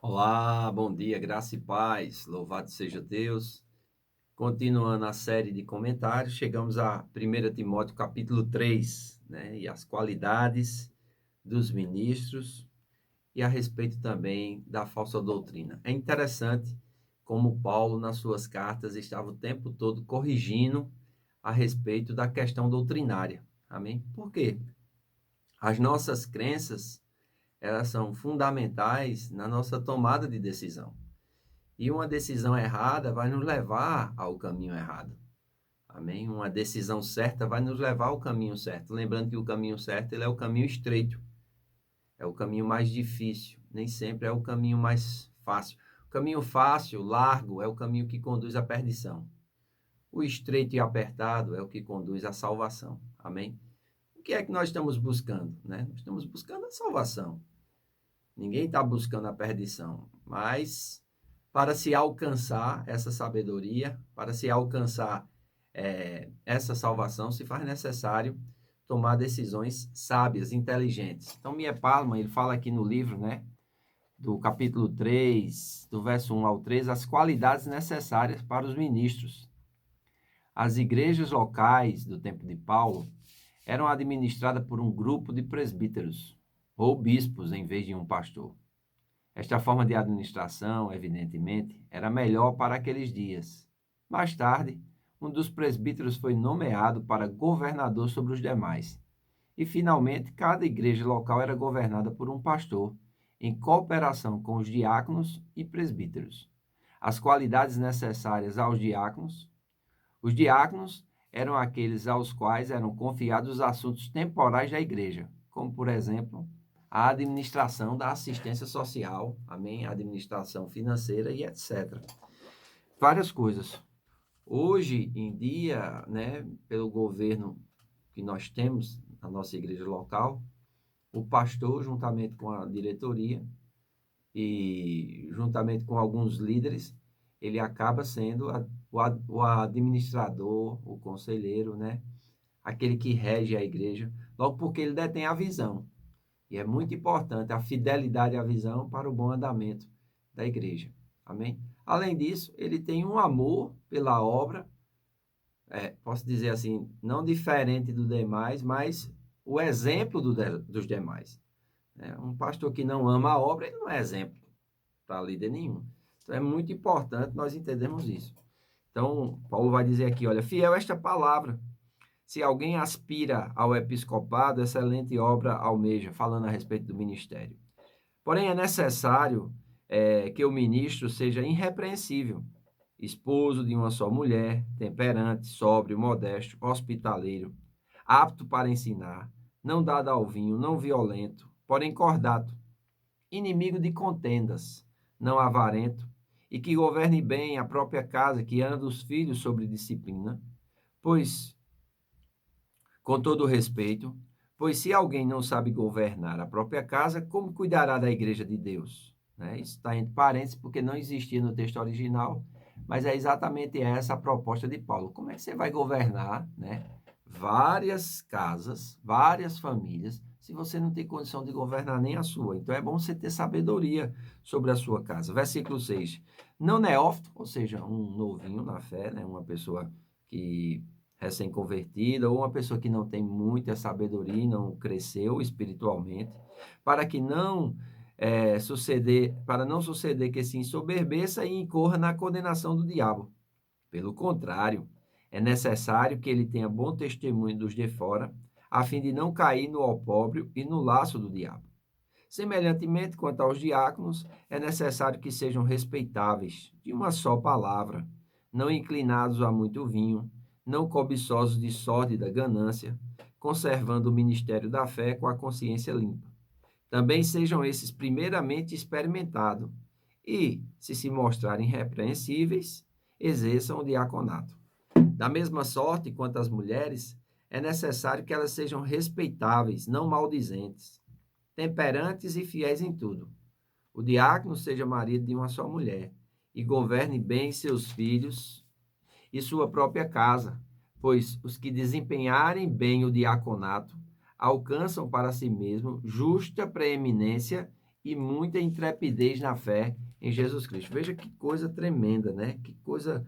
Olá, bom dia, graça e paz, louvado seja Deus. Continuando a série de comentários, chegamos a 1 Timóteo capítulo 3, né? E as qualidades dos ministros e a respeito também da falsa doutrina. É interessante como Paulo, nas suas cartas, estava o tempo todo corrigindo a respeito da questão doutrinária. Amém? Por quê? As nossas crenças, elas são fundamentais na nossa tomada de decisão. E uma decisão errada vai nos levar ao caminho errado. Amém? Uma decisão certa vai nos levar ao caminho certo. Lembrando que o caminho certo ele é o caminho estreito. É o caminho mais difícil. Nem sempre é o caminho mais fácil. O caminho fácil, largo, é o caminho que conduz à perdição. O estreito e apertado é o que conduz à salvação. Amém? O que é que nós estamos buscando? Né? Nós estamos buscando a salvação. Ninguém está buscando a perdição. Mas para se alcançar essa sabedoria, para se alcançar essa salvação, se faz necessário tomar decisões sábias, inteligentes. Então, Mie Palma, ele fala aqui no livro, né, do capítulo 3, do verso 1 ao 3, as qualidades necessárias para os ministros. As igrejas locais do tempo de Paulo eram administradas por um grupo de presbíteros, ou bispos, em vez de um pastor. Esta forma de administração, evidentemente, era melhor para aqueles dias. Mais tarde, um dos presbíteros foi nomeado para governador sobre os demais. E, finalmente, cada igreja local era governada por um pastor, em cooperação com os diáconos e presbíteros. As qualidades necessárias aos diáconos. Os diáconos eram aqueles aos quais eram confiados os assuntos temporais da igreja, como, por exemplo, a administração da assistência social, amém? A administração financeira e etc. Várias coisas. Hoje em dia, né, pelo governo que nós temos na nossa igreja local, o pastor, juntamente com a diretoria e juntamente com alguns líderes, ele acaba sendo o administrador, o conselheiro, né? Aquele que rege a igreja, logo porque ele detém a visão. E é muito importante a fidelidade à visão para o bom andamento da igreja. Amém? Além disso, ele tem um amor pela obra, posso dizer assim, não diferente do demais, mas o exemplo dos demais. Um pastor que não ama a obra, ele não é exemplo para líder nenhum. Então, é muito importante nós entendermos isso. Então, Paulo vai dizer aqui, olha, fiel esta palavra. Se alguém aspira ao episcopado, excelente obra almeja, falando a respeito do ministério. Porém, é necessário que o ministro seja irrepreensível, esposo de uma só mulher, temperante, sóbrio, modesto, hospitaleiro, apto para ensinar, não dado ao vinho, não violento, porém cordato, inimigo de contendas, não avarento, e que governe bem a própria casa, que anda os filhos sobre disciplina, pois com todo respeito, pois se alguém não sabe governar a própria casa, como cuidará da igreja de Deus? Né? Isso está entre parênteses, porque não existia no texto original, mas é exatamente essa a proposta de Paulo. Como é que você vai governar, né, várias casas, várias famílias, se você não tem condição de governar nem a sua? Então é bom você ter sabedoria sobre a sua casa. Versículo 6. Não neófito, ou seja, um novinho na fé, né, uma pessoa que recém-convertida, ou uma pessoa que não tem muita sabedoria e não cresceu espiritualmente, para que não para não suceder que se ensoberbeça e incorra na condenação do diabo. Pelo contrário, é necessário que ele tenha bom testemunho dos de fora, a fim de não cair no opróbrio e no laço do diabo. Semelhantemente, quanto aos diáconos, é necessário que sejam respeitáveis, de uma só palavra, não inclinados a muito vinho, não cobiçosos de sorte e da ganância, conservando o ministério da fé com a consciência limpa. Também sejam esses primeiramente experimentados e, se mostrarem irrepreensíveis, exerçam o diaconato. Da mesma sorte, quanto às mulheres, é necessário que elas sejam respeitáveis, não maldizentes, temperantes e fiéis em tudo. O diácono seja marido de uma só mulher e governe bem seus filhos e sua própria casa, pois os que desempenharem bem o diaconato alcançam para si mesmo justa preeminência e muita intrepidez na fé em Jesus Cristo. Veja que coisa tremenda, né? Que coisa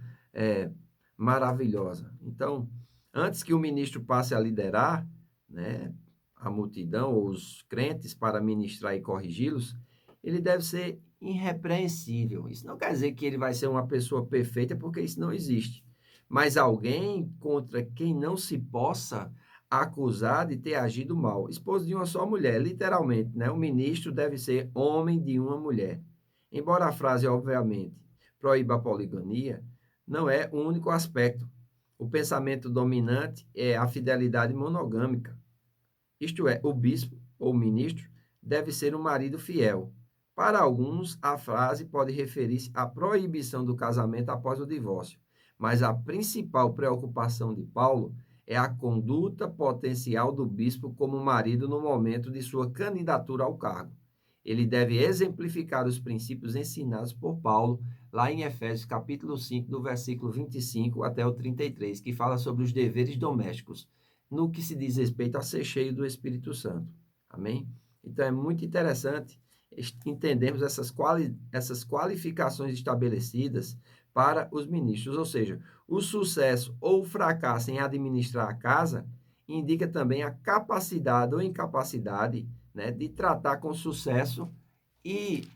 maravilhosa. Então, antes que o ministro passe a liderar, né, a multidão ou os crentes para ministrar e corrigi-los, ele deve ser irrepreensível. Isso não quer dizer que ele vai ser uma pessoa perfeita, porque isso não existe. Mas alguém contra quem não se possa acusar de ter agido mal. Esposo de uma só mulher, literalmente, né? O ministro deve ser homem de uma mulher. Embora a frase, obviamente, proíba a poligamia, não é o único aspecto. O pensamento dominante é a fidelidade monogâmica. Isto é, o bispo ou ministro deve ser um marido fiel. Para alguns, a frase pode referir-se à proibição do casamento após o divórcio, mas a principal preocupação de Paulo é a conduta potencial do bispo como marido no momento de sua candidatura ao cargo. Ele deve exemplificar os princípios ensinados por Paulo lá em Efésios capítulo 5, do versículo 25 até o 33, que fala sobre os deveres domésticos, no que se diz respeito a ser cheio do Espírito Santo. Amém? Então, é muito interessante entendermos essas qualificações estabelecidas para os ministros, ou seja, o sucesso ou o fracasso em administrar a casa indica também a capacidade ou incapacidade, né, de tratar com sucesso e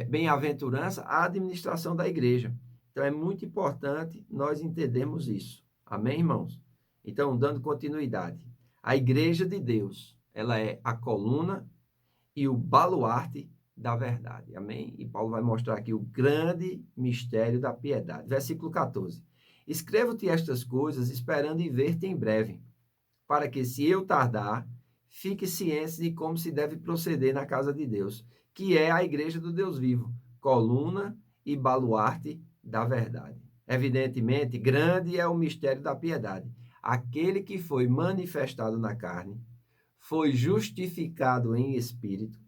bem-aventurança a administração da igreja. Então, é muito importante nós entendermos isso. Amém, irmãos? Então, dando continuidade, a igreja de Deus, ela é a coluna e o baluarte da verdade. Amém? E Paulo vai mostrar aqui o grande mistério da piedade. Versículo 14. Escrevo-te estas coisas esperando em ver-te em breve, para que, se eu tardar, fique ciente de como se deve proceder na casa de Deus, que é a igreja do Deus vivo, coluna e baluarte da verdade. Evidentemente, grande é o mistério da piedade. Aquele que foi manifestado na carne, foi justificado em espírito,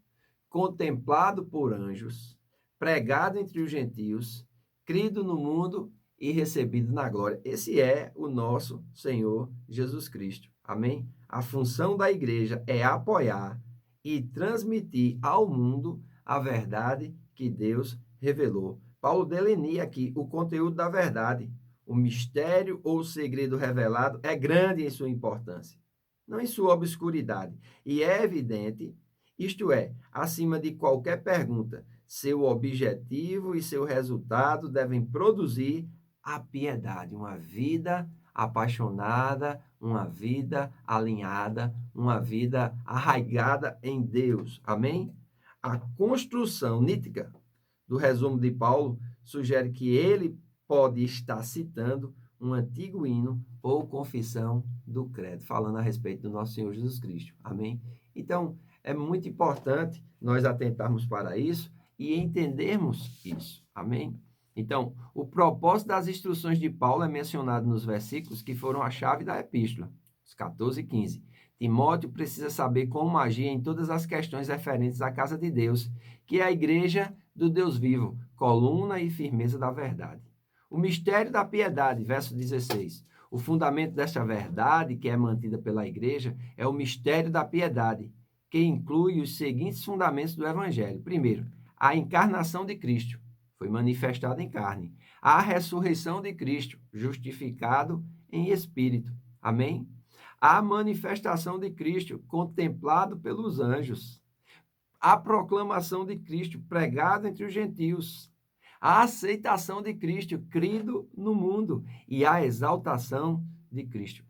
contemplado por anjos, pregado entre os gentios, crido no mundo e recebido na glória. Esse é o nosso Senhor Jesus Cristo. Amém? A função da igreja é apoiar e transmitir ao mundo a verdade que Deus revelou. Paulo delineia aqui o conteúdo da verdade. O mistério ou o segredo revelado é grande em sua importância, não em sua obscuridade. E é evidente, isto é, acima de qualquer pergunta, seu objetivo e seu resultado devem produzir a piedade, uma vida apaixonada, uma vida alinhada, uma vida arraigada em Deus. Amém? A construção nítida do resumo de Paulo sugere que ele pode estar citando um antigo hino ou confissão do credo, falando a respeito do nosso Senhor Jesus Cristo. Amém? Então, é muito importante nós atentarmos para isso e entendermos isso. Amém? Então, o propósito das instruções de Paulo é mencionado nos versículos que foram a chave da epístola, os 14 e 15. Timóteo precisa saber como agir em todas as questões referentes à casa de Deus, que é a igreja do Deus vivo, coluna e firmeza da verdade. O mistério da piedade, verso 16. O fundamento desta verdade, que é mantida pela igreja, é o mistério da piedade, que inclui os seguintes fundamentos do evangelho. Primeiro, a encarnação de Cristo, foi manifestada em carne. A ressurreição de Cristo, justificado em espírito. Amém? A manifestação de Cristo, contemplado pelos anjos. A proclamação de Cristo, pregado entre os gentios. A aceitação de Cristo, crido no mundo. E a exaltação de Cristo,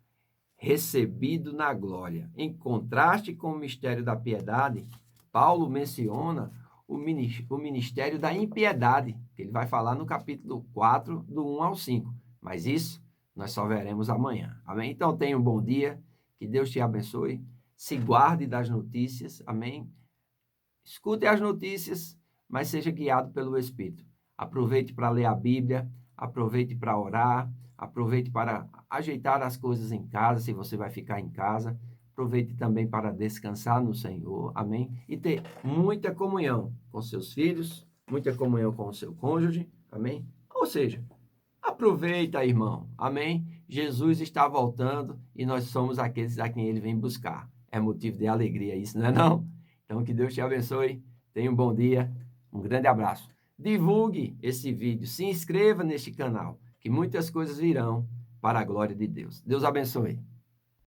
recebido na glória. Em contraste com o mistério da piedade, Paulo menciona o ministério da impiedade, que ele vai falar no capítulo 4, do 1 ao 5. Mas isso nós só veremos amanhã. Amém? Então tenha um bom dia, que Deus te abençoe, se guarde das notícias, amém? Escute as notícias, mas seja guiado pelo Espírito. Aproveite para ler a Bíblia, aproveite para orar, aproveite para ajeitar as coisas em casa, se você vai ficar em casa. Aproveite também para descansar no Senhor, amém? E ter muita comunhão com seus filhos, muita comunhão com o seu cônjuge, amém? Ou seja, aproveita, irmão, amém? Jesus está voltando e nós somos aqueles a quem ele vem buscar. É motivo de alegria isso, não é não? Então, que Deus te abençoe. Tenha um bom dia. Um grande abraço. Divulgue esse vídeo. Se inscreva neste canal, que muitas coisas virão para a glória de Deus. Deus abençoe.